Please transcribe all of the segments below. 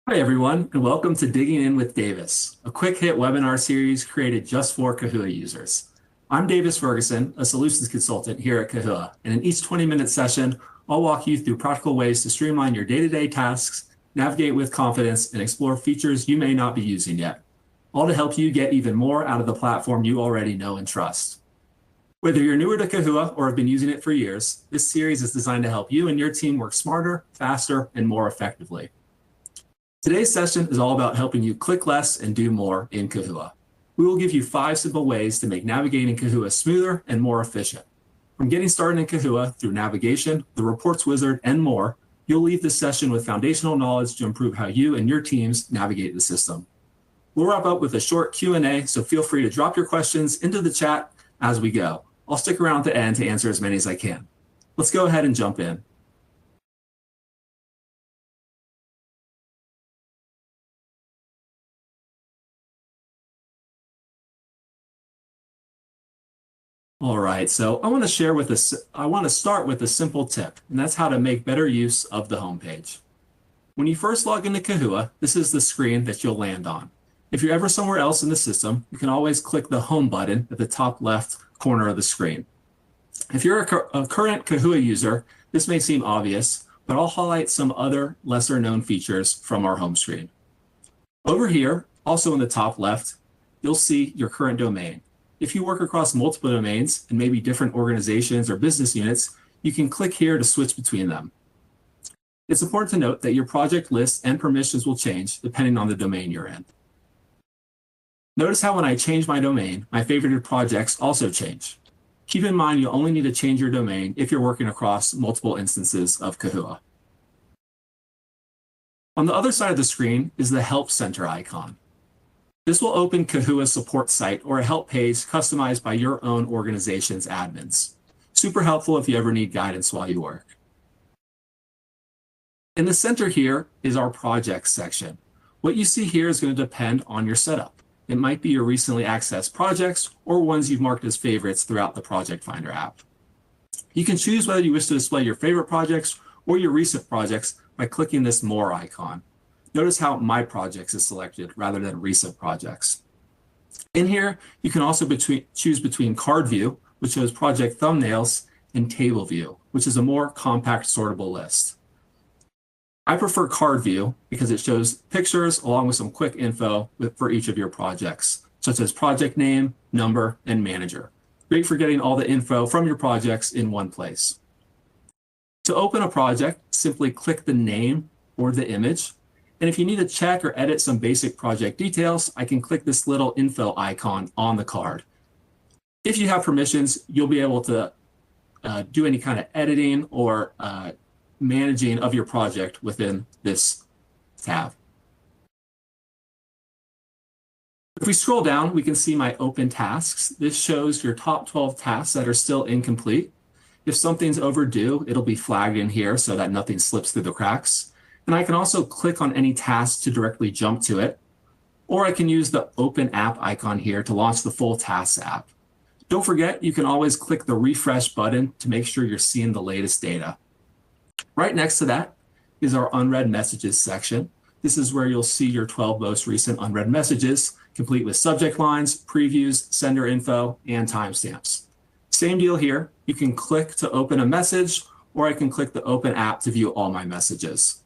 Hi, everyone, and welcome to Digging In with Davis, a quick hit webinar series created just for Kahua users. I'm Davis Ferguson, a solutions consultant here at Kahua, and in each 20-minute session, I'll walk you through practical ways to streamline your day-to-day tasks, navigate with confidence, and explore features you may not be using yet, all to help you get even more out of the platform you already know and trust. Whether you're newer to Kahua or have been using it for years, this series is designed to help you and your team work smarter, faster, and more effectively. Today's session is all about helping you click less and do more in Kahua. We will give you 5 simple ways to make navigating Kahua smoother and more efficient. From getting started in Kahua through navigation, the reports wizard, and more, you'll leave this session with foundational knowledge to improve how you and your teams navigate the system. We'll wrap up with a short Q&A, so feel free to drop your questions into the chat as we go. I'll stick around at the end to answer as many as I can. Let's go ahead and jump in. All right, so I want to start with a simple tip, and that's how to make better use of the homepage. When you first log into Kahua, this is the screen that you'll land on. If you're ever somewhere else in the system, you can always click the home button at the top left corner of the screen. If you're a current Kahua user, this may seem obvious, but I'll highlight some other lesser known features from our home screen. Over here, also in the top left, you'll see your current domain. If you work across multiple domains and maybe different organizations or business units, you can click here to switch between them. It's important to note that your project list and permissions will change depending on the domain you're in. Notice how when I change my domain, my favorited projects also change. Keep in mind you'll only need to change your domain if you're working across multiple instances of Kahua. On the other side of the screen is the Help Center icon. This will open Kahua's support site or a help page customized by your own organization's admins. Super helpful if you ever need guidance while you work. In the center here is our projects section. What you see here is going to depend on your setup. It might be your recently accessed projects or ones you've marked as favorites throughout the Project Finder app. You can choose whether you wish to display your favorite projects or your recent projects by clicking this More icon. Notice how My Projects is selected rather than Recent Projects. In here, you can also choose between Card View, which shows project thumbnails, and Table View, which is a more compact sortable list. I prefer Card View because it shows pictures along with some quick info for each of your projects, such as project name, number, and manager. Great for getting all the info from your projects in one place. To open a project, simply click the name or the image. And if you need to check or edit some basic project details, I can click this little info icon on the card. If you have permissions, you'll be able to do any kind of editing or managing of your project within this tab. If we scroll down, we can see my open tasks. This shows your top 12 tasks that are still incomplete. If something's overdue, it'll be flagged in here so that nothing slips through the cracks. And I can also click on any task to directly jump to it, or I can use the Open App icon here to launch the full Tasks app. Don't forget, you can always click the refresh button to make sure you're seeing the latest data. Right next to that is our unread messages section. This is where you'll see your 12 most recent unread messages, complete with subject lines, previews, sender info, and timestamps. Same deal here. You can click to open a message, or I can click the Open App to view all my messages.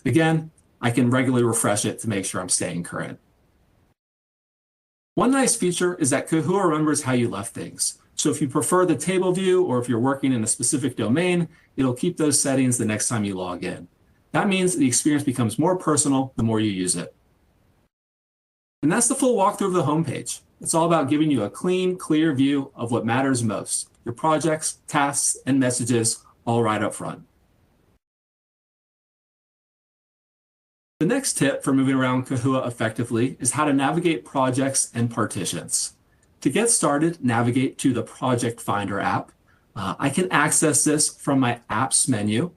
Again, I can regularly refresh it to make sure I'm staying current. One nice feature is that Kahua remembers how you left things. So if you prefer the table view or if you're working in a specific domain, it'll keep those settings the next time you log in. That means the experience becomes more personal the more you use it. And that's the full walkthrough of the homepage. It's all about giving you a clean, clear view of what matters most, your projects, tasks, and messages all right up front. The next tip for moving around Kahua effectively is how to navigate projects and partitions. To get started, navigate to the Project Finder app. I can access this from my Apps menu,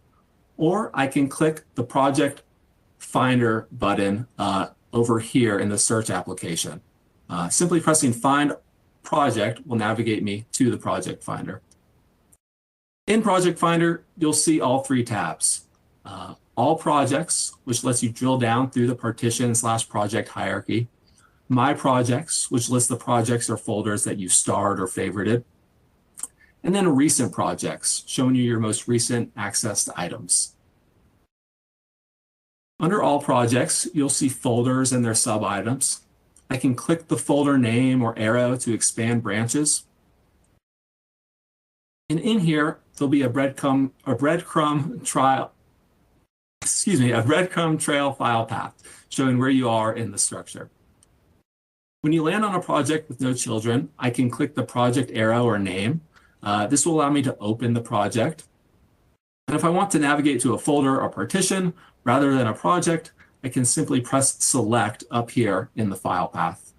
or I can click the Project Finder button over here in the search application. Simply pressing Find Project will navigate me to the Project Finder. In Project Finder, you'll see all 3 tabs. All Projects, which lets you drill down through the partition/project hierarchy, My Projects, which lists the projects or folders that you starred or favorited, and then Recent Projects, showing you your most recent accessed items. Under All Projects, you'll see folders and their sub-items. I can click the folder name or arrow to expand branches. And in here, there'll be a breadcrumb trail file path showing where you are in the structure. When you land on a project with no children, I can click the project arrow or name. This will allow me to open the project. And if I want to navigate to a folder or partition rather than a project, I can simply press select up here in the file path.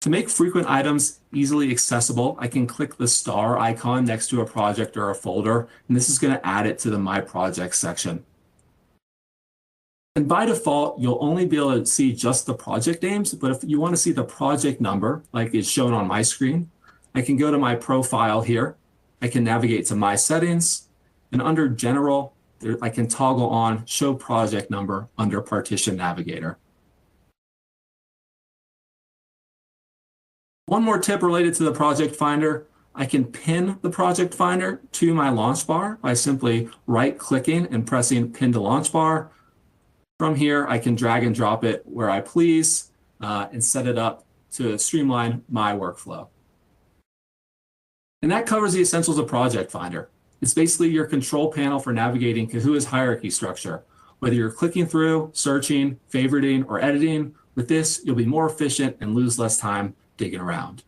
To make frequent items easily accessible, I can click the star icon next to a project or a folder, and this is going to add it to the My Projects section. And by default, you'll only be able to see just the project names, but if you want to see the project number, like is shown on my screen, I can go to my profile here. I can navigate to My Settings, and under General, I can toggle on Show Project Number under Partition Navigator. One more tip related to the Project Finder, I can pin the Project Finder to my launch bar by simply right-clicking and pressing Pin to Launch Bar. From here, I can drag and drop it where I please and set it up to streamline my workflow. And that covers the essentials of Project Finder. It's basically your control panel for navigating Kahua's hierarchy structure. Whether you're clicking through, searching, favoriting, or editing, with this, you'll be more efficient and lose less time digging around.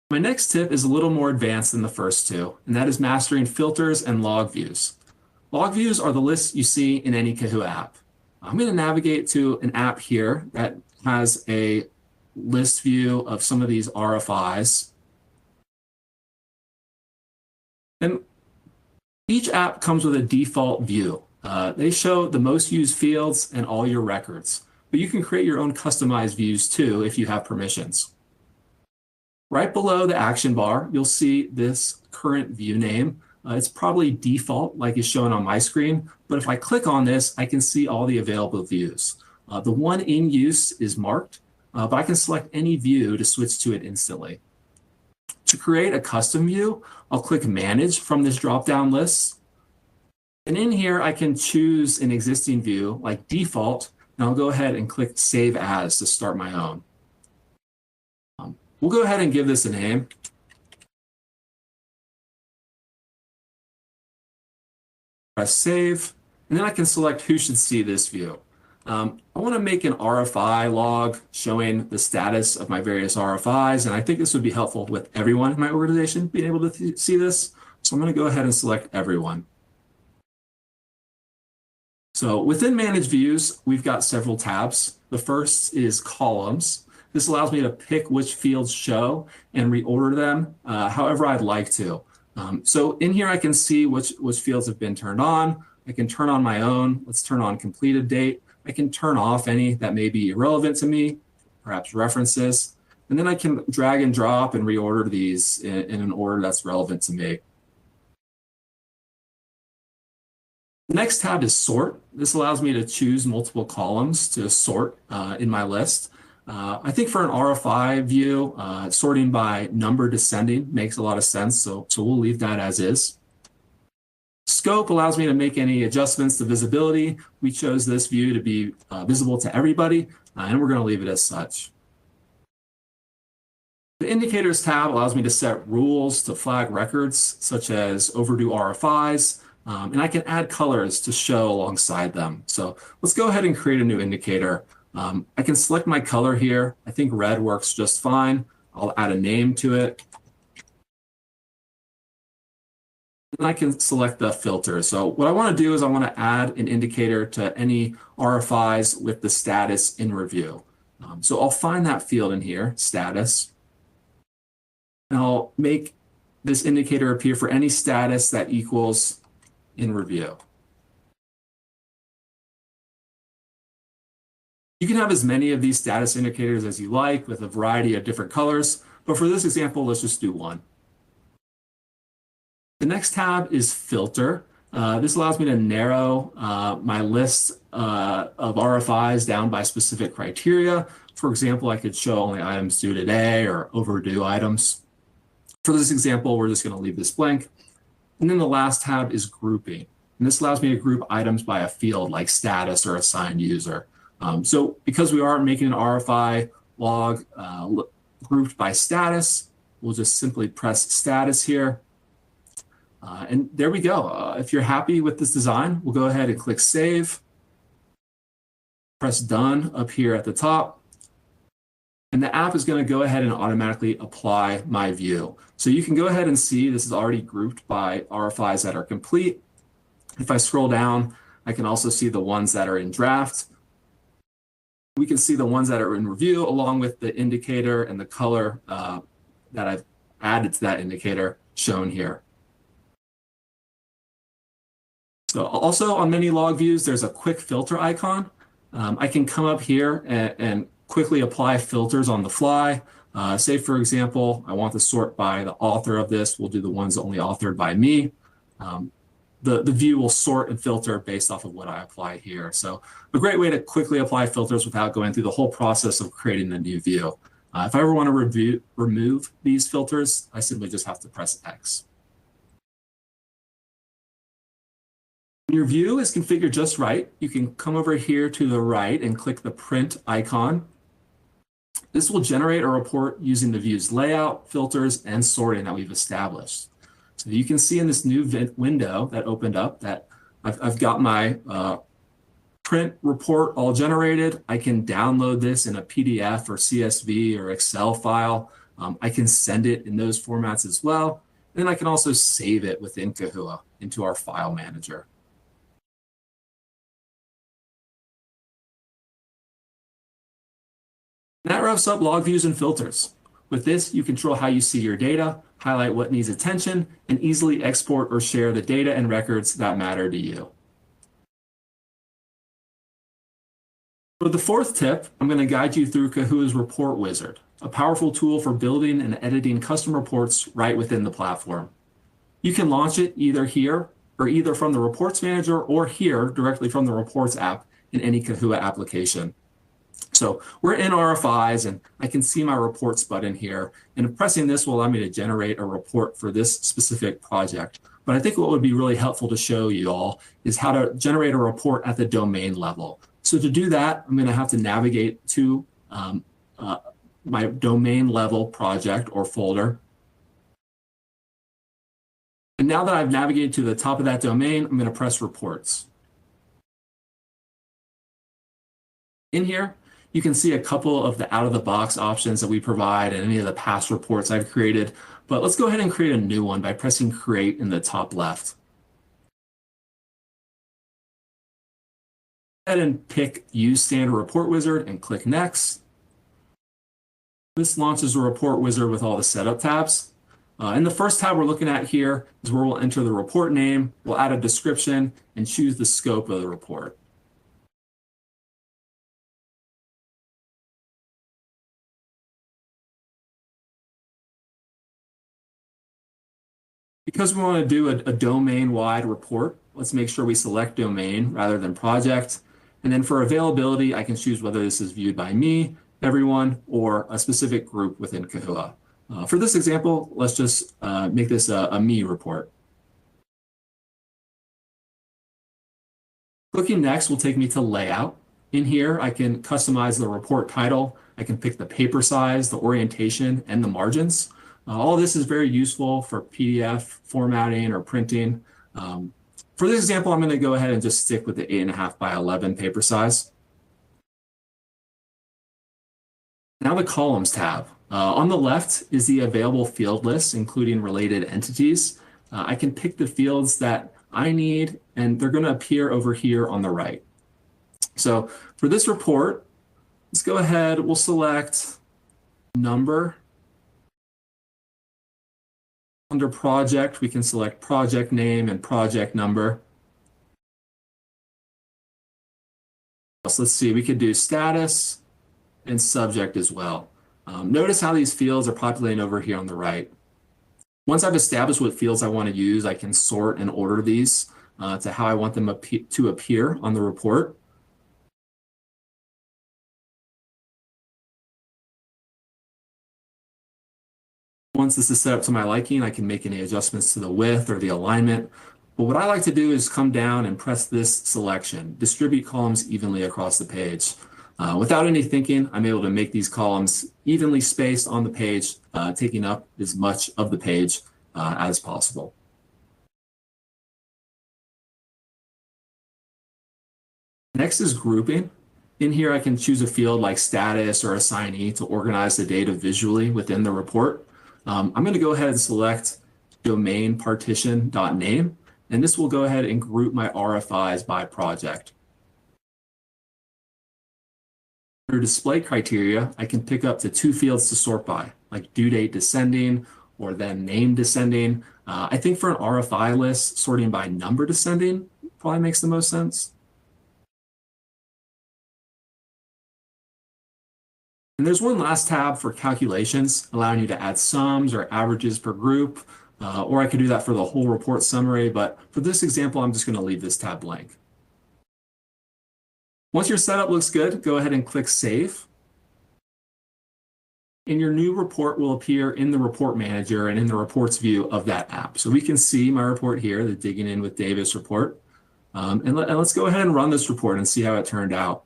My next tip is a little more advanced than the first two, and that is mastering filters and log views. Log views are the lists you see in any Kahua app. I'm going to navigate to an app here that has a list view of some of these RFIs. And each app comes with a default view. They show the most used fields and all your records, but you can create your own customized views too if you have permissions. Right below the action bar, you'll see this current view name. It's probably default like is shown on my screen, but if I click on this, I can see all the available views. The one in use is marked, but I can select any view to switch to it instantly. To create a custom view, I'll click Manage from this drop-down list. And in here, I can choose an existing view like default, and I'll go ahead and click Save As to start my own. We'll go ahead and give this a name. Press Save, and then I can select who should see this view. I want to make an RFI log showing the status of my various RFIs, and I think this would be helpful with everyone in my organization being able to see this. So I'm going to go ahead and select everyone. So within Manage Views, we've got several tabs. The first is Columns. This allows me to pick which fields show and reorder them however I'd like to. So in here, I can see which fields have been turned on. I can turn on my own. Let's turn on completed date. I can turn off any that may be irrelevant to me, perhaps references. And then I can drag and drop and reorder these in an order that's relevant to me. The next tab is Sort. This allows me to choose multiple columns to sort in my list. I think for an RFI view, sorting by number descending makes a lot of sense, so we'll leave that as is. Scope allows me to make any adjustments to visibility. We chose this view to be visible to everybody, and we're going to leave it as such. The Indicators tab allows me to set rules to flag records, such as overdue RFIs, and I can add colors to show alongside them. So let's go ahead and create a new indicator. I can select my color here. I think red works just fine. I'll add a name to it. And I can select the filter. So what I want to do is I want to add an indicator to any RFIs with the status in review. So I'll find that field in here, status, and I'll make this indicator appear for any status that equals in review. You can have as many of these status indicators as you like with a variety of different colors, but for this example, let's just do one. The next tab is filter. This allows me to narrow my list of RFIs down by specific criteria. For example, I could show only items due today or overdue items. For this example, we're just going to leave this blank. And then the last tab is grouping. And this allows me to group items by a field like status or assigned user. So because we are making an RFI log grouped by status, we'll just simply press status here. And there we go. If you're happy with this design, we'll go ahead and click save. Press done up here at the top. And the app is going to go ahead and automatically apply my view. So you can go ahead and see this is already grouped by RFIs that are complete. If I scroll down, I can also see the ones that are in draft. We can see the ones that are in review along with the indicator and the color that I've added to that indicator shown here. So also on many log views, there's a quick filter icon. I can come up here and quickly apply filters on the fly. Say, for example, I want to sort by the author of this. We'll do the ones only authored by me. The view will sort and filter based off of what I apply here. So a great way to quickly apply filters without going through the whole process of creating a new view. If I ever want to remove these filters, I simply just have to press X. When your view is configured just right, you can come over here to the right and click the print icon. This will generate a report using the view's layout, filters, and sorting that we've established. So you can see in this new window that opened up that I've got my print report all generated. I can download this in a PDF or CSV or Excel file. I can send it in those formats as well. And then I can also save it within Kahua into our file manager. That wraps up log views and filters. With this, you control how you see your data, highlight what needs attention, and easily export or share the data and records that matter to you. For the fourth tip, I'm going to guide you through Kahua's Report Wizard, a powerful tool for building and editing custom reports right within the platform. You can launch it either here or either from the Reports Manager or here directly from the Reports app in any Kahua application. So we're in RFIs and I can see my reports button here, and pressing this will allow me to generate a report for this specific project. But I think what would be really helpful to show you all is how to generate a report at the domain level. So to do that, I'm going to have to navigate to my domain level project or folder. And now that I've navigated to the top of that domain, I'm going to press reports. In here, you can see a couple of the out-of-the-box options that we provide and any of the past reports I've created. But let's go ahead and create a new one by pressing Create in the top left. Go ahead and pick Use Standard Report Wizard and click Next. This launches a report wizard with all the setup tabs. In the first tab we're looking at here is where we'll enter the report name, we'll add a description, and choose the scope of the report. Because we want to do a domain-wide report, let's make sure we select domain rather than project. And then for availability, I can choose whether this is viewed by me, everyone, or a specific group within Kahua. For this example, let's just make this a me report. Clicking next will take me to layout. In here, I can customize the report title. I can pick the paper size, the orientation, and the margins. All this is very useful for PDF formatting or printing. For this example, I'm going to go ahead and just stick with the 8.5 by 11 paper size. Now the columns tab. On the left is the available field list, including related entities. I can pick the fields that I need, and they're going to appear over here on the right. So for this report, let's go ahead, we'll select number. Under project, we can select project name and project number. So let's see, we could do status and subject as well. Notice how these fields are populating over here on the right. Once I've established what fields I want to use, I can sort and order these to how I want them to appear on the report. Once this is set up to my liking, I can make any adjustments to the width or the alignment. But what I like to do is come down and press this selection, distribute columns evenly across the page. Without any thinking, I'm able to make these columns evenly spaced on the page, taking up as much of the page as possible. Next is grouping. In here, I can choose a field like status or assignee to organize the data visually within the report. I'm going to go ahead and select domain partition.name, and this will go ahead and group my RFIs by project. Under display criteria, I can pick up to 2 fields to sort by, like due date descending or then name descending. I think for an RFI list, sorting by number descending probably makes the most sense. And there's one last tab for calculations, allowing you to add sums or averages per group, or I could do that for the whole report summary, but for this example, I'm just going to leave this tab blank. Once your setup looks good, go ahead and click Save. And your new report will appear in the report manager and in the reports view of that app. So we can see my report here, the Digging In with Davis report. And let's go ahead and run this report and see how it turned out.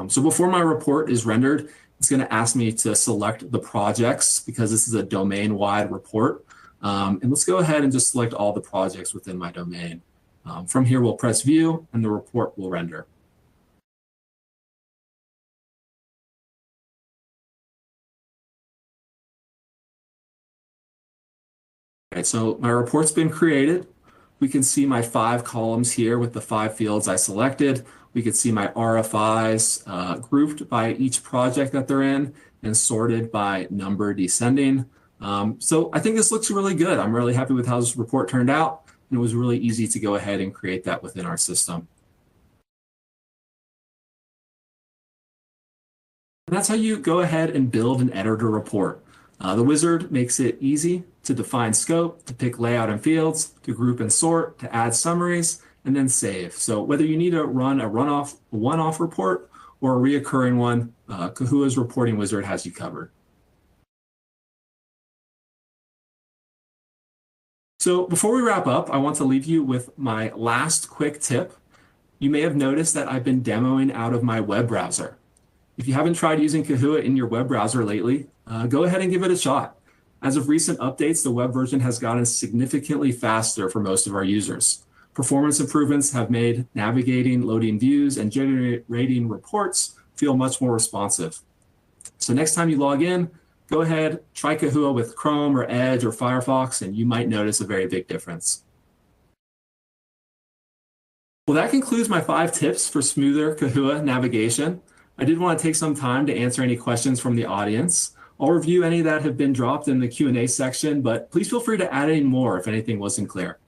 So before my report is rendered, it's going to ask me to select the projects because this is a domain-wide report. And let's go ahead and just select all the projects within my domain. From here, we'll press View, and the report will render. All right, so my report's been created. We can see my 5 columns here with the 5 fields I selected. We can see my RFIs grouped by each project that they're in and sorted by number descending. So I think this looks really good. I'm really happy with how this report turned out. And it was really easy to go ahead and create that within our system. And that's how you go ahead and build and edit a report. The wizard makes it easy to define scope, to pick layout and fields, to group and sort, to add summaries, and then save. So whether you need to run a one-off report or a reoccurring one, Kahua's reporting wizard has you covered. So before we wrap up, I want to leave you with my last quick tip. You may have noticed that I've been demoing out of my web browser. If you haven't tried using Kahua in your web browser lately, go ahead and give it a shot. As of recent updates, the web version has gotten significantly faster for most of our users. Performance improvements have made navigating, loading views, and generating reports feel much more responsive. So next time you log in, go ahead, try Kahua with Chrome or Edge or Firefox, and you might notice a very big difference. Well, that concludes my 5 tips for smoother Kahua navigation. I did want to take some time to answer any questions from the audience. I'll review any that have been dropped in the Q&A section, but please feel free to add any more if anything wasn't clear.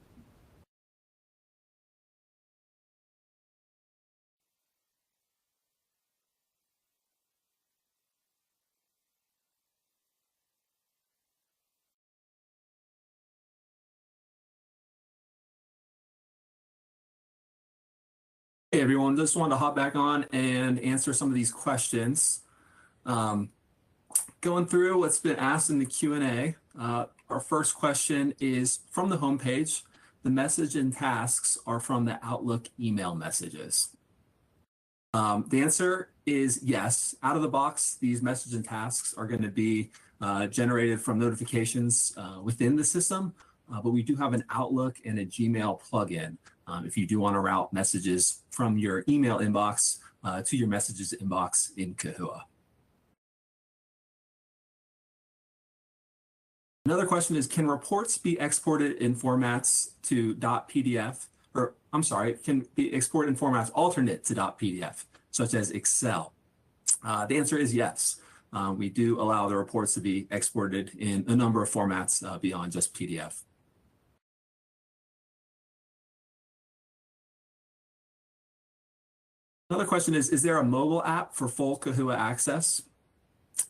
Hey everyone, just wanted to hop back on and answer some of these questions. Going through what's been asked in the Q&A, our first question is from the homepage. The message and tasks are from the Outlook email messages. The answer is yes. Out of the box, these message and tasks are going to be generated from notifications within the system, but we do have an Outlook and a Gmail plugin if you do want to route messages from your email inbox to your messages inbox in Kahua. Another question is, can reports be exported in formats to .pdf, or I'm sorry, can be exported in formats alternate to .pdf, such as Excel? The answer is yes. We do allow the reports to be exported in a number of formats beyond just PDF. Another question is there a mobile app for full Kahua access?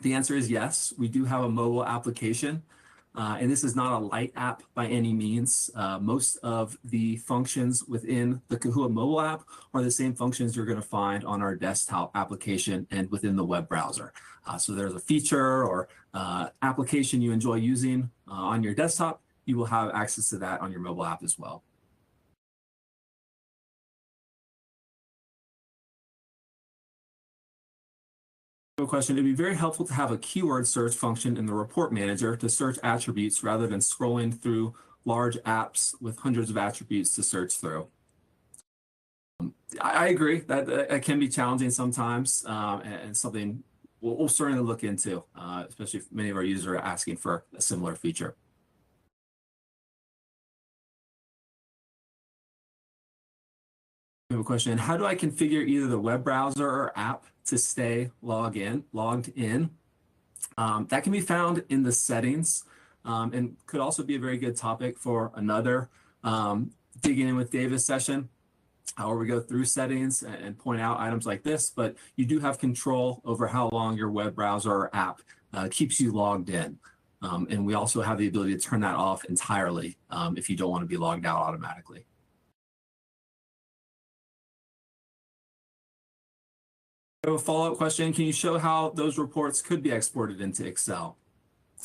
The answer is yes. We do have a mobile application. And this is not a light app by any means. Most of the functions within the Kahua mobile app are the same functions you're going to find on our desktop application and within the web browser. So there's a feature or application you enjoy using on your desktop, you will have access to that on your mobile app as well. Question, it'd be very helpful to have a keyword search function in the report manager to search attributes rather than scrolling through large apps with hundreds of attributes to search through. I agree that it can be challenging sometimes and something we'll certainly look into, especially if many of our users are asking for a similar feature. We have a question, how do I configure either the web browser or app to stay logged in? That can be found in the settings and could also be a very good topic for another digging in with Davis session, where we go through settings and point out items like this, but you do have control over how long your web browser or app keeps you logged in. And we also have the ability to turn that off entirely if you don't want to be logged out automatically. A follow-up question, can you show how those reports could be exported into Excel?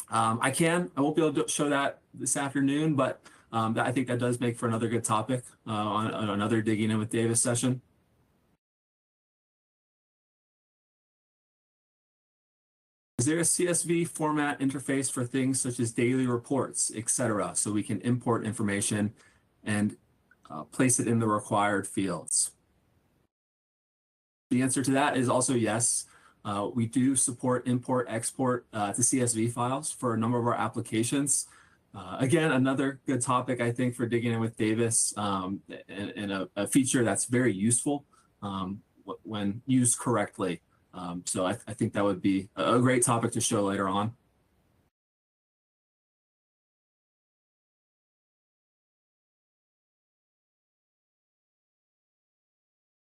I can. I won't be able to show that this afternoon, but I think that does make for another good topic on another Digging In with Davis session. Is there a CSV format interface for things such as daily reports, etc., so we can import information and place it in the required fields? The answer to that is also yes. We do support import, export to CSV files for a number of our applications. Again, another good topic, I think, for Digging In with Davis and a feature that's very useful when used correctly. So I think that would be a great topic to show later on.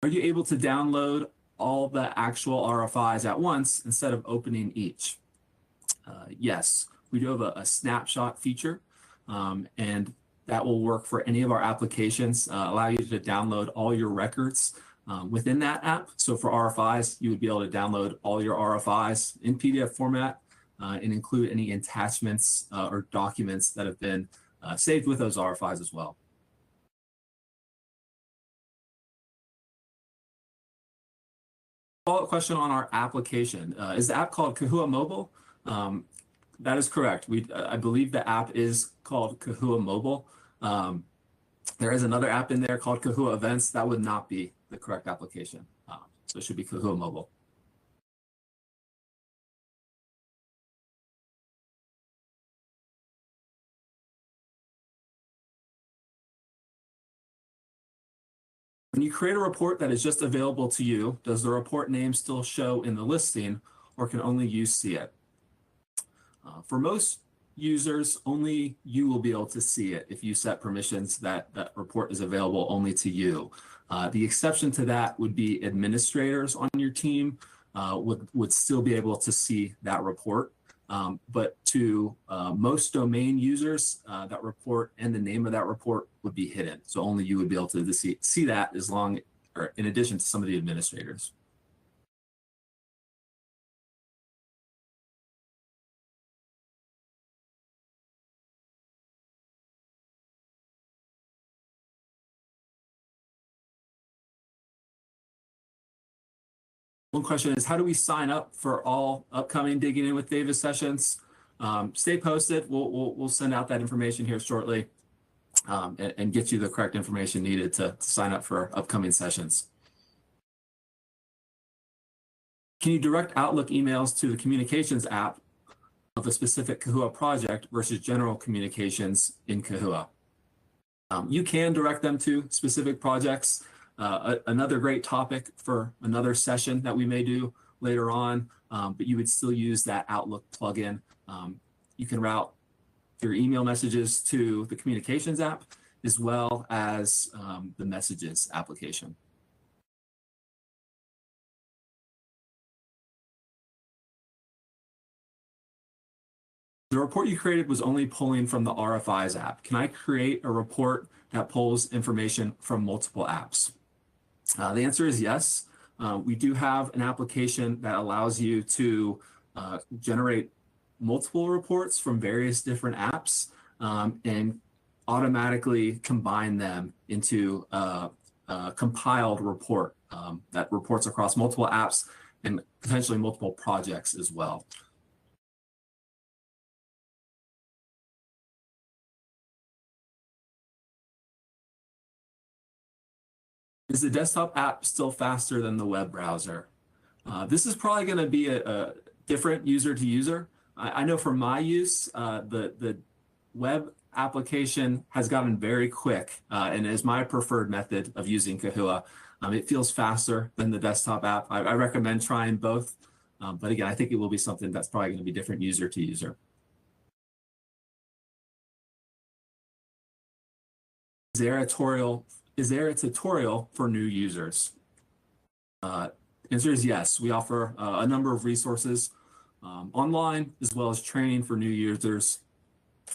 Are you able to download all the actual RFIs at once instead of opening each? Yes, we do have a snapshot feature, and that will work for any of our applications, allow you to download all your records within that app. So for RFIs, you would be able to download all your RFIs in PDF format and include any attachments or documents that have been saved with those RFIs as well. Follow-up question on our application. Is the app called Kahua Mobile? That is correct. I believe the app is called Kahua Mobile. There is another app in there called Kahua Events. That would not be the correct application. So it should be Kahua Mobile. When you create a report that is just available to you, does the report name still show in the listing, or can only you see it? For most users, only you will be able to see it if you set permissions that that report is available only to you. The exception to that would be administrators on your team would still be able to see that report. But to most domain users, that report and the name of that report would be hidden. So only you would be able to see that as long, or in addition to some of the administrators. One question is, how do we sign up for all upcoming Digging In with Davis sessions? Stay posted. We'll send out that information here shortly and get you the correct information needed to sign up for upcoming sessions. Can you direct Outlook emails to the communications app of a specific Kahua project versus general communications in Kahua? You can direct them to specific projects. Another great topic for another session that we may do later on, but you would still use that Outlook plugin. You can route your email messages to the communications app as well as the messages application. The report you created was only pulling from the RFIs app. Can I create a report that pulls information from multiple apps? The answer is yes. We do have an application that allows you to generate multiple reports from various different apps and automatically combine them into a compiled report that reports across multiple apps and potentially multiple projects as well. Is the desktop app still faster than the web browser? This is probably going to be a different user to user. I know for my use, the web application has gotten very quick and is my preferred method of using Kahua. It feels faster than the desktop app. I recommend trying both. But again, I think it will be something that's probably going to be different user to user. Is there a tutorial for new users? Answer is yes. We offer a number of resources online as well as training for new users.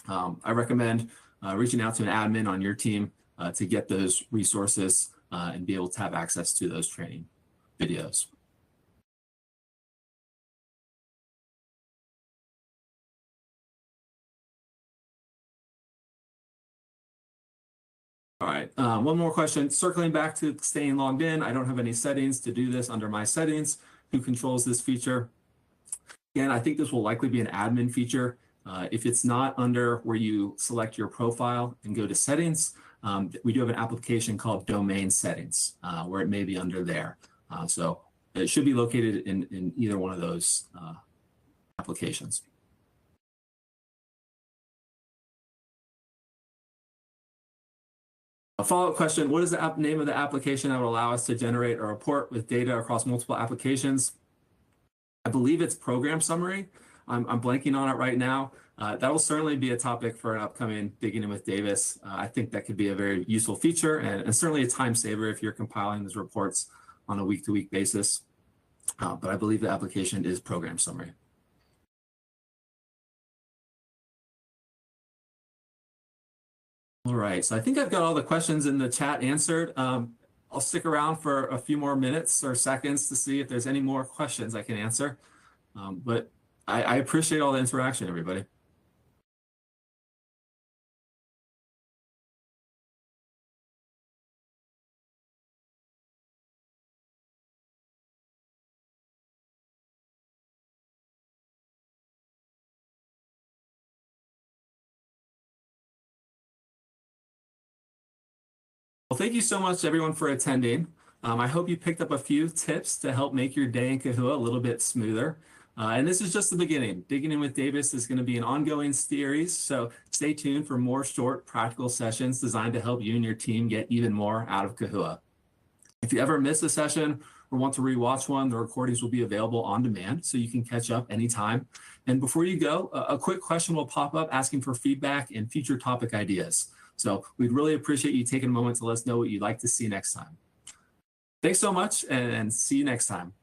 I recommend reaching out to an admin on your team to get those resources and be able to have access to those training videos. All right, one more question. Circling back to staying logged in, I don't have any settings to do this under my settings. Who controls this feature? Again, I think this will likely be an admin feature. If it's not under where you select your profile and go to settings, we do have an application called domain settings where it may be under there. So it should be located in either one of those applications. A follow-up question, what is the name of the application that will allow us to generate a report with data across multiple applications? I believe it's Program Summary. I'm blanking on it right now. That will certainly be a topic for an upcoming Digging In with Davis. I think that could be a very useful feature and certainly a time saver if you're compiling these reports on a week-to-week basis. But I believe the application is Program Summary. All right, so I think I've got all the questions in the chat answered. I'll stick around for a few more minutes or seconds to see if there's any more questions I can answer. But I appreciate all the interaction, everybody. Well, thank you so much, everyone, for attending. I hope you picked up a few tips to help make your day in Kahua a little bit smoother. And this is just the beginning. Digging In with Davis is going to be an ongoing series, so stay tuned for more short, practical sessions designed to help you and your team get even more out of Kahua. If you ever miss a session or want to rewatch one, the recordings will be available on demand, so you can catch up anytime. And before you go, a quick question will pop up asking for feedback and future topic ideas. So we'd really appreciate you taking a moment to let us know what you'd like to see next time. Thanks so much, and see you next time.